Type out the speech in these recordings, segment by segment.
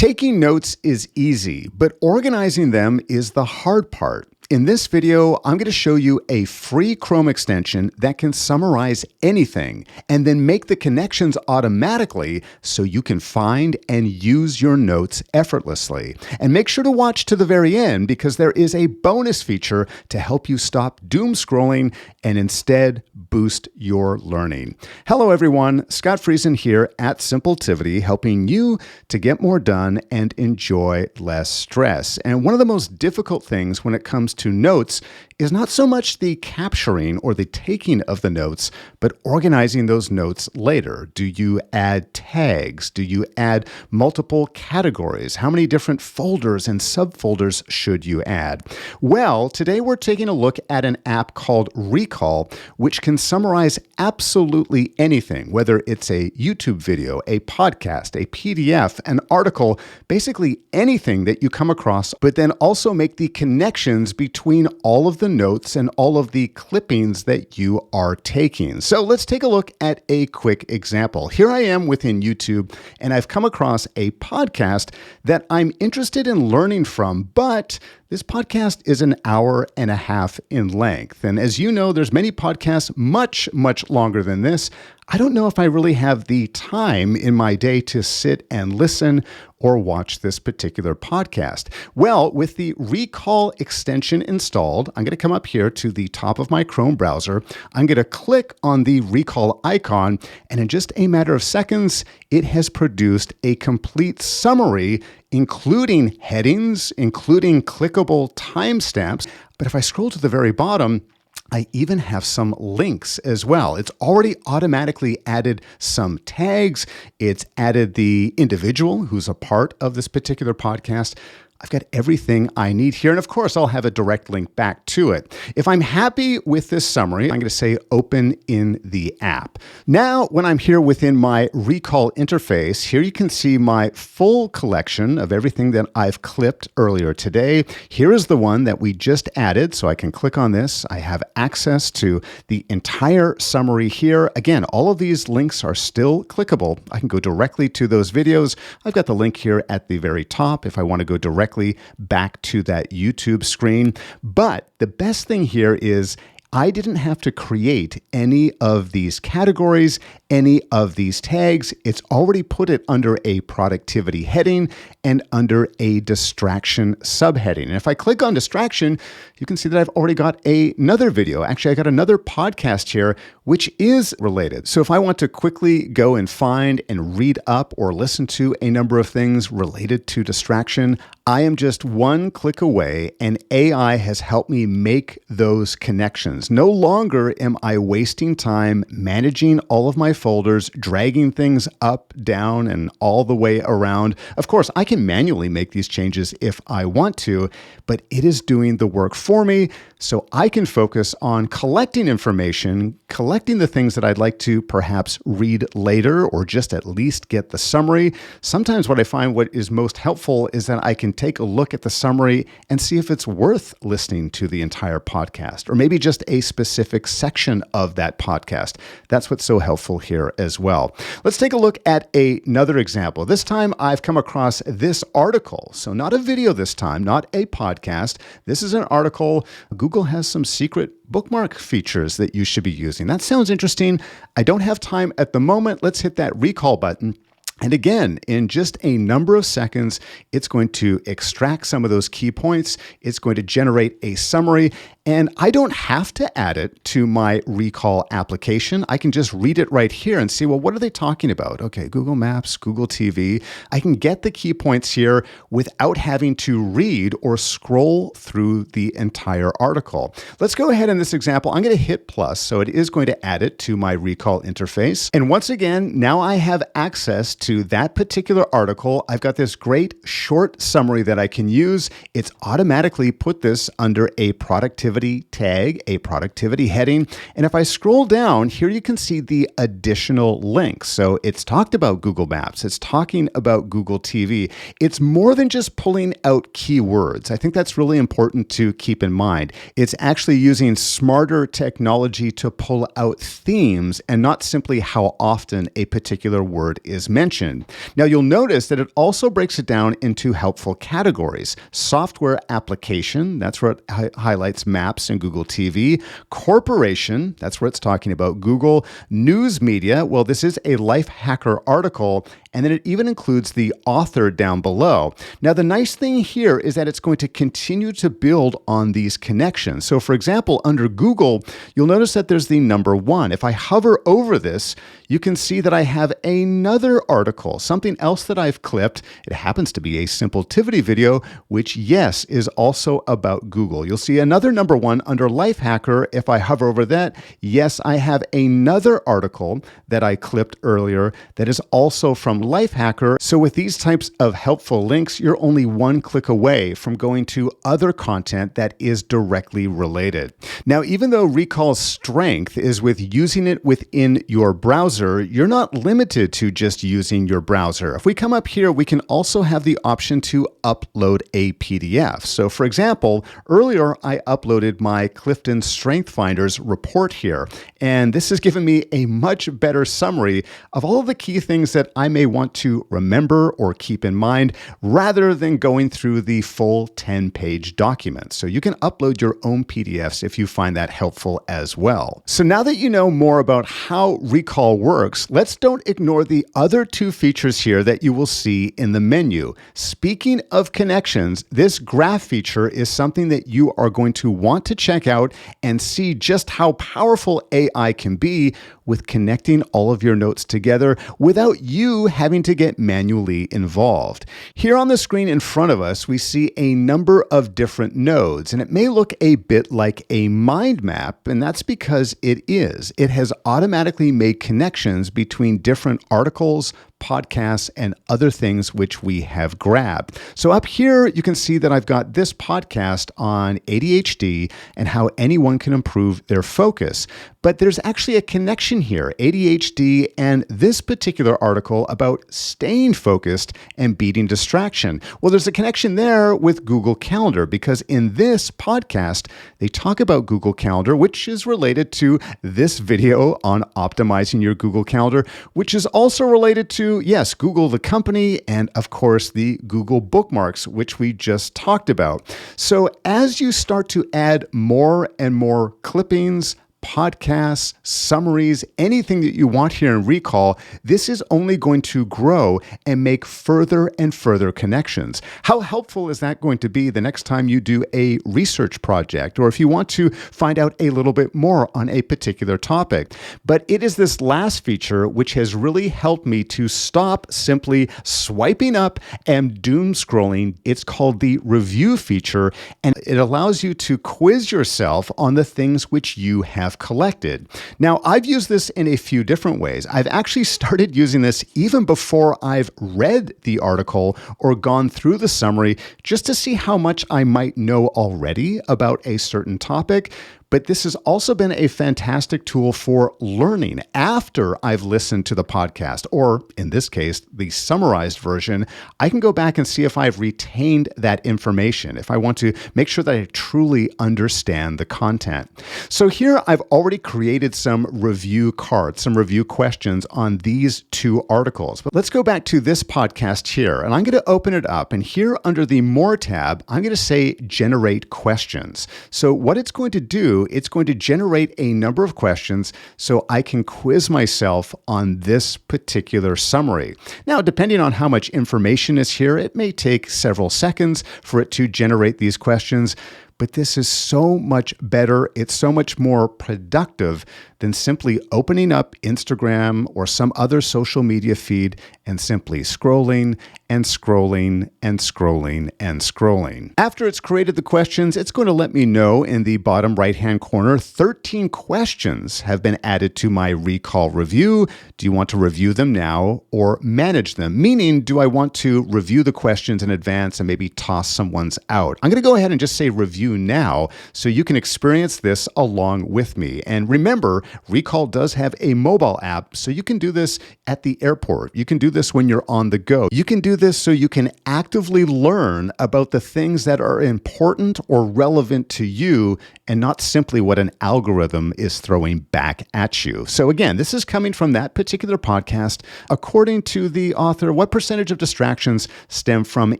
Taking notes is easy, but organizing them is the hard part. In this video, I'm going to show you a free Chrome extension that can summarize anything and then make the connections automatically so you can find and use your notes effortlessly. And make sure to watch to the very end because there is a bonus feature to help you stop doom scrolling and instead boost your learning. Hello everyone, Scott Friesen here at Simpletivity, helping you to get more done and enjoy less stress. And one of the most difficult things when it comes to notes is not so much the capturing or the taking of the notes, but organizing those notes later. Do you add tags? Do you add multiple categories? How many different folders and subfolders should you add? Well, today we're taking a look at an app called Recall, which can summarize absolutely anything, whether it's a YouTube video, a podcast, a PDF, an article, basically anything that you come across, but then also make the connections between all of the notes and all of the clippings that you are taking. So let's take a look at a quick example. Here I am within YouTube, and I've come across a podcast that I'm interested in learning from, but this podcast is an hour and a half in length. And as you know, there's many podcasts much, much longer than this. I don't know if I really have the time in my day to sit and listen or watch this particular podcast. Well, with the Recall extension installed, I'm going to come up here to the top of my Chrome browser. I'm going to click on the Recall icon, and in just a matter of seconds, it has produced a complete summary, including headings, including clickable timestamps. But if I scroll to the very bottom, I even have some links as well. It's already automatically added some tags. It's added the individual who's a part of this particular podcast. I've got everything I need here. And of course, I'll have a direct link back to it. If I'm happy with this summary, I'm going to say open in the app. Now, when I'm here within my Recall interface, here you can see my full collection of everything that I've clipped earlier today. Here is the one that we just added. So I can click on this. I have access to the entire summary here. Again, all of these links are still clickable. I can go directly to those videos. I've got the link here at the very top if I want to go directly back to that YouTube screen. But the best thing here is I didn't have to create any of these categories, any of these tags. It's already put it under a productivity heading and under a distraction subheading. And if I click on distraction, you can see that I've already got another video. Actually, I got another podcast here, which is related. So if I want to quickly go and find and read up or listen to a number of things related to distraction, I am just one click away, and AI has helped me make those connections. No longer am I wasting time managing all of my folders, dragging things up, down, and all the way around. Of course, I can manually make these changes if I want to, but it is doing the work for me so I can focus on collecting information, collecting the things that I'd like to perhaps read later or just at least get the summary. Sometimes what I find what is most helpful is that I can take a look at the summary and see if it's worth listening to the entire podcast, or maybe just a specific section of that podcast. That's what's so helpful here as well. Let's take a look at another example. This time I've come across this article. So not a video this time, not a podcast. This is an article. Google has some secret bookmark features that you should be using. That sounds interesting. I don't have time at the moment. Let's hit that Recall button. And again, in just a number of seconds, it's going to extract some of those key points. It's going to generate a summary, and I don't have to add it to my Recall application. I can just read it right here and see, well, what are they talking about? Okay, Google Maps, Google TV. I can get the key points here without having to read or scroll through the entire article. Let's go ahead in this example. I'm going to hit plus, so it is going to add it to my Recall interface. And once again, now I have access to that particular article. I've got this great short summary that I can use. It's automatically put this under a productivity productivity tag, a productivity heading. And if I scroll down, here you can see the additional links. So it's talked about Google Maps. It's talking about Google TV. It's more than just pulling out keywords. I think that's really important to keep in mind. It's actually using smarter technology to pull out themes and not simply how often a particular word is mentioned. Now, you'll notice that it also breaks it down into helpful categories. Software application, that's where it highlights Maps and Google TV. Corporation, that's where it's talking about Google. News media, well, this is a Life Hacker article, and then it even includes the author down below. Now, the nice thing here is that it's going to continue to build on these connections. So, for example, under Google, you'll notice that there's the number 1. If I hover over this, you can see that I have another article, something else that I've clipped. It happens to be a Simpletivity video, which, yes, is also about Google. You'll see another number 1 under Life Hacker. If I hover over that, yes, I have another article that I clipped earlier that is also from Life Hacker. So with these types of helpful links, you're only one click away from going to other content that is directly related. Now, even though Recall's strength is with using it within your browser, you're not limited to just using your browser. If we come up here, we can also have the option to upload a PDF. So for example, earlier I uploaded my Clifton Strength Finders report here, and this has given me a much better summary of all of the key things that I may want to remember or keep in mind rather than going through the full 10-page document. So you can upload your own PDFs if you find that helpful as well. So now that you know more about how Recall works, let's don't ignore the other 2 features here that you will see in the menu. Speaking of connections, this graph feature is something that you are going to want to check out and see just how powerful AI can be with connecting all of your notes together without you having to get manually involved. Here on the screen in front of us, we see a number of different nodes, and it may look a bit like a mind map, and that's because it is. It has automatically made connections between different articles, podcasts, and other things which we have grabbed. So up here, you can see that I've got this podcast on ADHD and how anyone can improve their focus. But there's actually a connection here, ADHD and this particular article about staying focused and beating distraction. Well, there's a connection there with Google Calendar because in this podcast, they talk about Google Calendar, which is related to this video on optimizing your Google Calendar, which is also related to, yes, Google the company, and of course the Google bookmarks, which we just talked about. So as you start to add more and more clippings, podcasts, summaries, anything that you want here in Recall, this is only going to grow and make further and further connections. How helpful is that going to be the next time you do a research project or if you want to find out a little bit more on a particular topic? But it is this last feature which has really helped me to stop simply swiping up and doom scrolling. It's called the review feature, and it allows you to quiz yourself on the things which you have collected. Now, I've used this in a few different ways. I've actually started using this even before I've read the article or gone through the summary just to see how much I might know already about a certain topic. But this has also been a fantastic tool for learning after I've listened to the podcast, or in this case, the summarized version. I can go back and see if I've retained that information, if I want to make sure that I truly understand the content. So here I've already created some review cards, some review questions on these 2 articles. But let's go back to this podcast here, and I'm going to open it up. And here under the More tab, I'm going to say Generate Questions. So what it's going to do, it's going to generate a number of questions so I can quiz myself on this particular summary. Now, depending on how much information is here, it may take several seconds for it to generate these questions. But this is so much better. It's so much more productive than simply opening up Instagram or some other social media feed and simply scrolling and scrolling and scrolling and scrolling. After it's created the questions, it's going to let me know in the bottom right-hand corner, 13 questions have been added to my recall review. Do you want to review them now or manage them? Meaning, do I want to review the questions in advance and maybe toss some ones out? I'm going to go ahead and just say review now so you can experience this along with me. And remember, Recall does have a mobile app, so you can do this at the airport. You can do this when you're on the go. You can do this so you can actively learn about the things that are important or relevant to you and not simply what an algorithm is throwing back at you. So again, this is coming from that particular podcast. According to the author, what percentage of distractions stem from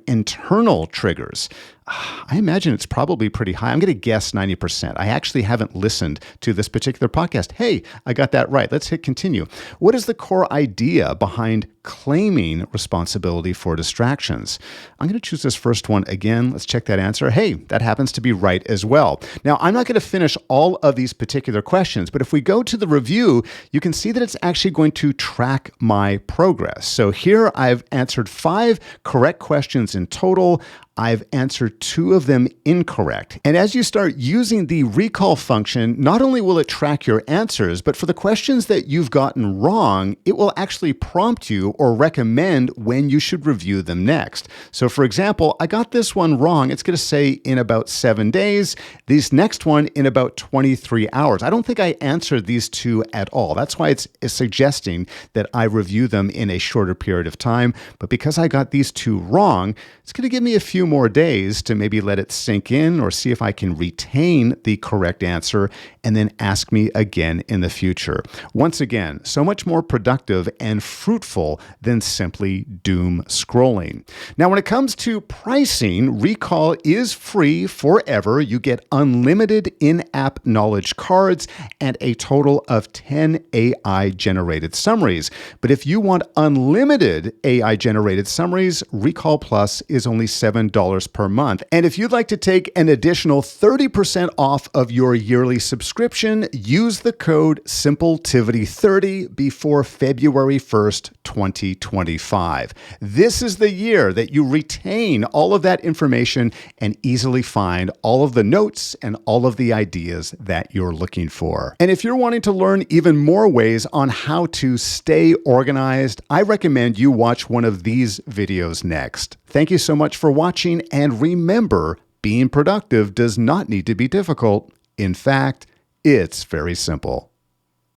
internal triggers? I imagine it's probably pretty high. I'm going to guess 90%. I actually haven't listened to this particular podcast. Hey, I got that right. Let's hit continue. What is the core idea behind claiming responsibility for distractions? I'm going to choose this first one again. Let's check that answer. Hey, that happens to be right as well. Now, I'm not going to finish all of these particular questions, but if we go to the review, you can see that it's actually going to track my progress. So here I've answered 5 correct questions in total. I've answered 2 of them incorrect. And as you start using the recall function, not only will it track your answers, but for the questions that you've gotten wrong, it will actually prompt you or recommend when you should review them next. So for example, I got this one wrong. It's going to say in about 7 days, this next one in about 23 hours. I don't think I answered these 2 at all. That's why it's suggesting that I review them in a shorter period of time. But because I got these 2 wrong, it's going to give me a few more days to maybe let it sink in or see if I can retain the correct answer and then ask me again in the future. Once again, so much more productive and fruitful than simply doom scrolling. Now, when it comes to pricing, Recall is free forever. You get unlimited in-app knowledge cards and a total of 10 AI-generated summaries. But if you want unlimited AI-generated summaries, Recall Plus is only $7 per month. And if you'd like to take an additional 30% off of your yearly subscription, use the code Simpletivity30 before February 1st, 2025. This is the year that you retain all of that information and easily find all of the notes and all of the ideas that you're looking for. And if you're wanting to learn even more ways on how to stay organized, I recommend you watch one of these videos next. Thank you so much for watching, and remember, being productive does not need to be difficult. In fact, it's very simple.